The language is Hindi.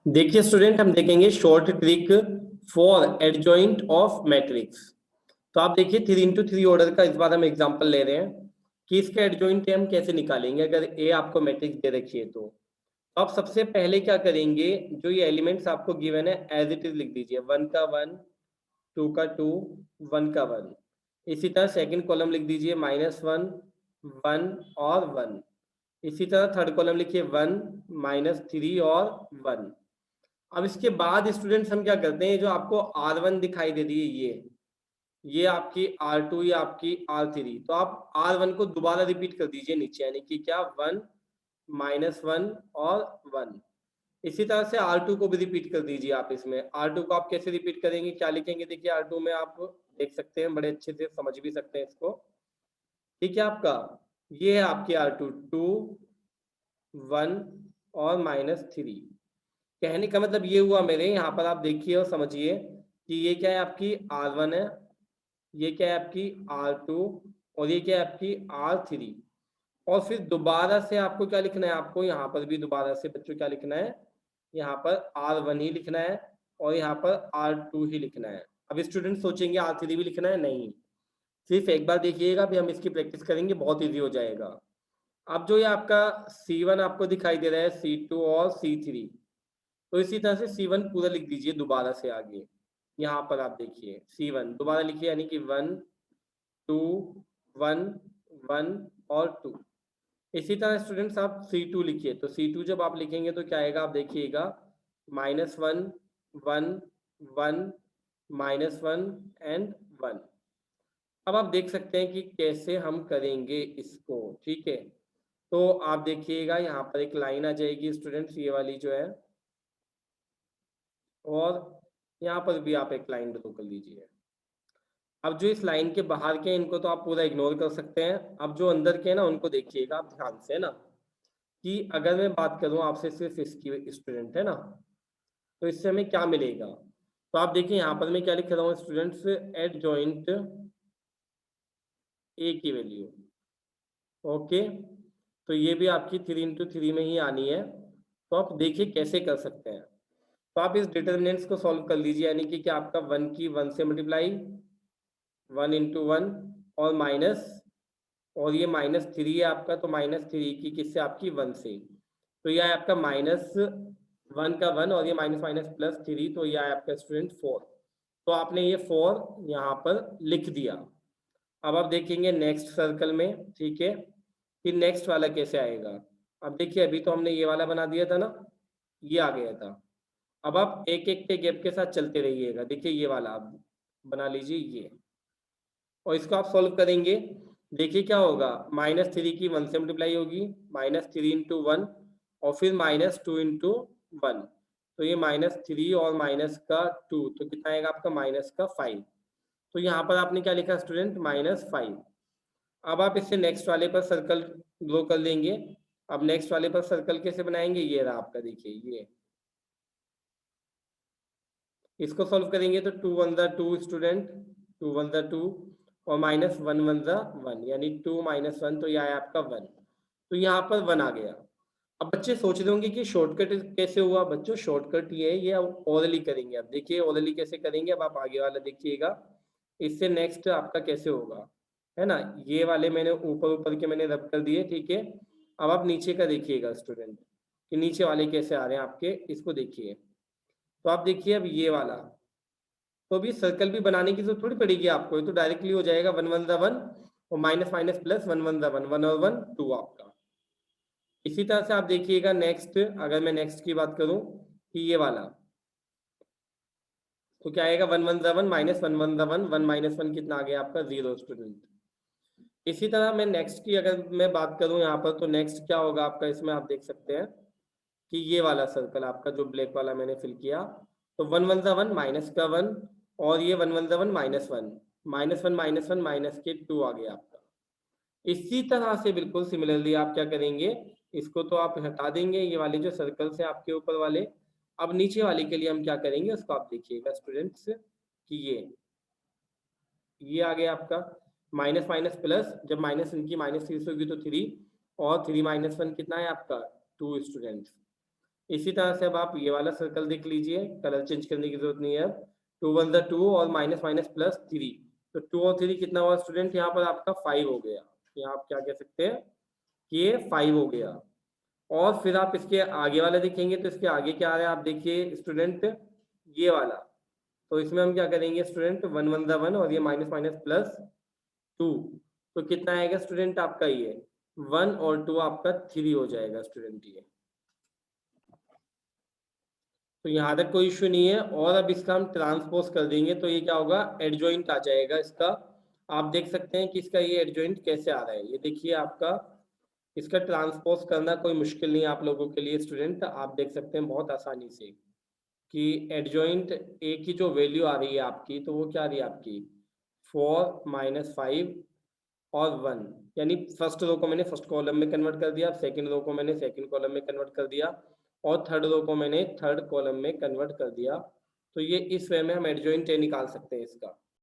देखिए स्टूडेंट, हम देखेंगे short trick for adjoint of matrix. तो आप देखिए 3x3 ऑर्डर का इस बार हम एग्जांपल ले रहे हैं कि इसका एडजॉइंट हम कैसे निकालेंगे अगर ए आपको मैट्रिक्स दे रखी है। तो आप सबसे पहले क्या करेंगे, जो ये एलिमेंट्स आपको गिवन है एज इट इज लिख दीजिए। 1 का 1, 2 का 2, 1 का 1। इसी तरह सेकंड कॉलम लिख दीजिए -1, 1 और 1। इसी तरह थर्ड कॉलम लिखिए 1, -3 और 1। अब इसके बाद स्टूडेंट्स हम क्या करते हैं, जो आपको R1 दिखाई दे रही है ये आपकी R2 या आपकी R3, तो आप R1 को दोबारा रिपीट कर दीजिए नीचे, यानी कि क्या 1, -1 और 1। इसी तरह से R2 को भी रिपीट कर दीजिए आप। इसमें R2 को आप कैसे रिपीट करेंगे, क्या लिखेंगे, देखिए R2 में आप देख सकते हैं, बड़े अच्छे से समझ भी सकते हैं इसको। ठीक है, आपका ये है आपकी R2 2, 1 और -3। कहने का मतलब ये हुआ मेरे, यहाँ पर आप देखिए और समझिए कि ये क्या है, आपकी R1 है, ये क्या है आपकी R2 और ये क्या है आपकी R3। और फिर दोबारा से आपको क्या लिखना है, आपको यहाँ पर भी दोबारा से बच्चों क्या लिखना है, यहाँ पर R1 ही लिखना है और यहाँ पर R2 ही लिखना है। अब स्टूडेंट सोचेंगे R3 भी लिखना है, नहीं, सिर्फ एक बार देखिएगा, अभी हम इसकी प्रैक्टिस करेंगे, बहुत ईजी हो जाएगा। अब जो ये आपका C1 आपको दिखाई दे रहा है, C2 और C3, तो इसी तरह से C1 पूरा लिख दीजिए दोबारा से आगे। यहाँ पर आप देखिए C1 दोबारा लिखिए, यानी कि 1, 2, 1, 1 और 2। इसी तरह स्टूडेंट्स आप C2 लिखिए, तो C2 जब आप लिखेंगे तो क्या आएगा, आप देखिएगा -1, 1, 1, -1 एंड 1। अब आप देख सकते हैं कि कैसे हम करेंगे इसको। ठीक है, तो आप देखिएगा यहाँ पर एक लाइन आ जाएगी स्टूडेंट्स, ये वाली जो है, और यहाँ पर भी आप एक लाइन ड्रॉ कर लीजिए। अब जो इस लाइन के बाहर के इनको तो आप पूरा इग्नोर कर सकते हैं, अब जो अंदर के हैं ना उनको देखिएगा आप ध्यान से ना, कि अगर मैं बात करूं आपसे सिर्फ इसकी स्टूडेंट है ना, तो इससे हमें क्या मिलेगा। तो आप देखिए यहाँ पर मैं क्या लिख रहा हूँ स्टूडेंट्स, एड जॉइंट ए की वैल्यू। ओके, तो ये भी आपकी 3x3 में ही आनी है। तो आप देखिए कैसे कर सकते हैं। तो आप इस डिटर्मिनेंट्स को सॉल्व कर लीजिए, यानी कि क्या आपका 1 की 1 से मल्टीप्लाई, 1 × 1 और माइनस, और ये -3 है आपका, तो -3 की किससे, आपकी 1 से, तो यह है आपका -1 का 1 और ये माइनस माइनस +3, तो यह है आपका स्टूडेंट 4। तो आपने ये 4 यहाँ पर लिख दिया। अब आप देखेंगे नेक्स्ट सर्कल में, ठीक है, कि नेक्स्ट वाला कैसे आएगा। अब देखिए अभी तो हमने ये वाला बना दिया था ना, ये आ गया था। अब आप एक एक के गैप के साथ चलते रहिएगा। देखिए ये वाला आप बना लीजिए ये, और इसको आप सॉल्व करेंगे। देखिए क्या होगा, -3 की 1 से मल्टीप्लाई होगी, -3 × 1 और फिर -2 × 1, तो ये -3 और -2, तो कितना आएगा आपका, -5। तो यहाँ पर आपने क्या लिखा स्टूडेंट, -5। अब आप इससे नेक्स्ट वाले पर सर्कल ड्रॉ कर लेंगे। अब नेक्स्ट वाले पर सर्कल कैसे बनाएंगे, ये रहा आपका, देखिए ये, इसको सॉल्व करेंगे तो 2 1 2 स्टूडेंट, 2 1 2 और -1 1 1, यानी 2 -1, तो यह आया आपका 1। तो यहाँ पर 1 आ गया। अब बच्चे सोच रहे होंगे कि शॉर्टकट कैसे हुआ। बच्चों शॉर्टकट ये अब ओरली करेंगे। अब देखिए ओरली कैसे करेंगे, अब आप आगे वाला देखिएगा, इससे नेक्स्ट आपका कैसे होगा, है ना। ये वाले मैंने ऊपर ऊपर के मैंने रब कर दिए, ठीक है। अब आप नीचे का देखिएगा स्टूडेंट, कि नीचे वाले कैसे आ रहे हैं आपके, इसको देखिए। तो आप देखिए अब ये वाला, तो अभी सर्कल भी बनाने की जरूरत थोड़ी पड़ेगी आपको, ये तो डायरेक्टली हो जाएगा 1 1 1 और माइनस माइनस प्लस 1 1 1 1 और 1 2 आपका। इसी तरह से आप देखिएगा नेक्स्ट, अगर मैं नेक्स्ट की बात करूं कि ये वाला, तो क्या आएगा 1 1 1 माइनस 1 1 1 1 -1 कितना आ गया आपका 0 स्टूडेंट। इसी तरह मैं नेक्स्ट की अगर मैं बात करूं यहाँ पर, तो नेक्स्ट क्या होगा आपका, इसमें आप देख सकते हैं कि ये वाला सर्कल आपका जो ब्लैक वाला मैंने फिल किया, तो 1 1 1 माइनस का 1 और ये 1 1 1 -1, -1 माइनस के 2 आ गया आपका। इसी तरह से बिल्कुल सिमिलरली आप क्या करेंगे, इसको तो आप हटा देंगे, ये वाले जो सर्कल्स है आपके ऊपर वाले। अब नीचे वाले के लिए हम क्या करेंगे, उसको आप देखिएगा स्टूडेंट्स, कि ये आ गया आपका माइनस माइनस प्लस, जब माइनस इनकी -3 से होगी तो 3, और 3 -1 कितना है आपका 2 स्टूडेंट्स। इसी तरह से अब आप ये वाला सर्कल देख लीजिए, कलर चेंज करने की जरूरत नहीं है। 2 1 2 और माइनस माइनस प्लस 3, तो 2 और 3 कितना हुआ स्टूडेंट? यहाँ पर आपका 5 हो गया। यहाँ आप क्या कह सकते हैं कि ये 5 हो गया। और फिर आप इसके आगे वाला देखेंगे तो इसके आगे क्या आ रहा है आप देखिए स्टूडेंट, ये वाला। तो इसमें हम क्या करेंगे स्टूडेंट, 1 1 1 और ये माइनस माइनस प्लस 2, तो कितना आएगा स्टूडेंट आपका? ये 1 और 2 आपका 3 हो जाएगा स्टूडेंट ये। तो यहाँ तक कोई इश्यू नहीं है। और अब इसका हम ट्रांसपोज कर देंगे तो ये क्या होगा, एडजॉइंट आ जाएगा इसका। आप देख सकते हैं कि इसका ये एडजॉइंट कैसे आ रहा है। ये देखिए आपका, इसका ट्रांसपोज करना कोई मुश्किल नहीं है आप लोगों के लिए स्टूडेंट, आप देख सकते हैं बहुत आसानी से कि एडजॉइंट ए की जो वैल्यू आ रही है आपकी, तो वो क्या आ रही है आपकी 4 माइनस 5 और 1, यानी फर्स्ट रो को मैंने फर्स्ट कॉलम में कन्वर्ट कर दिया, सेकंड रो को मैंने सेकंड कॉलम में कन्वर्ट कर दिया और थर्ड रो को मैंने थर्ड कॉलम में कन्वर्ट कर दिया। तो ये इस वे में हम एडजॉइंट ए निकाल सकते हैं इसका।